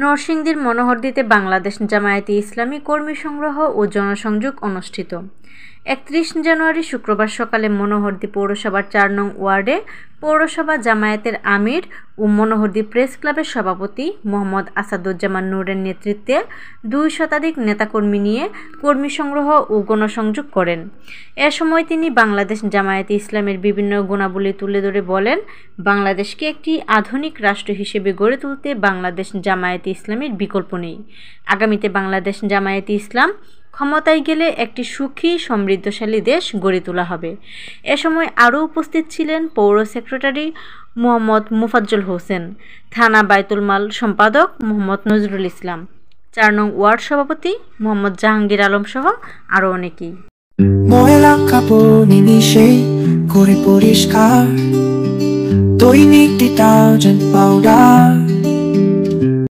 নরসিংদীর মনোহরদীতে বাংলাদেশ জামায়াতে ইসলামী কর্মী সংগ্রহ ও জনসংযোগ অনুষ্ঠিত। 31 জানুয়ারি শুক্রবার সকালে মনোহরদী পৌরসভার 4 নং ওয়ার্ডে পৌরসভা জামায়াতের আমির ও মনোহরদী প্রেস ক্লাবের সভাপতি মোহাম্মদ আসাদুজ্জামান নূরের নেতৃত্বে 2 শতাধিক নেতাকর্মী নিয়ে কর্মী সংগ্রহ ও গণসংযোগ করেন। এ সময় তিনি বাংলাদেশ জামায়াতে ইসলামের বিভিন্ন গুণাবলী তুলে ধরে বলেন, বাংলাদেশকে একটি আধুনিক রাষ্ট্র হিসেবে গড়ে তুলতে বাংলাদেশ জামায়াতে ইসলামের বিকল্প নেই। আগামীতে বাংলাদেশ জামায়াতে ইসলাম ক্ষমতায় গেলে একটি সুখী সমৃদ্ধশালী দেশ গড়ে তোলা হবে। এ সময় আরও উপস্থিত ছিলেন পৌর সেক্রেটারি মোহাম্মদ মুফাজ্জল হোসেন, থানা বায়তুল মাল সম্পাদক মোহাম্মদ নজরুল ইসলাম, 4 নং ওয়ার্ড সভাপতি মোহাম্মদ জাহাঙ্গীর আলম সহ আরও অনেকেই। ময়লা কাপড় নিমিশে করে পরিষ্কার, দৈনিক ডিটারজেন্ট পাউডার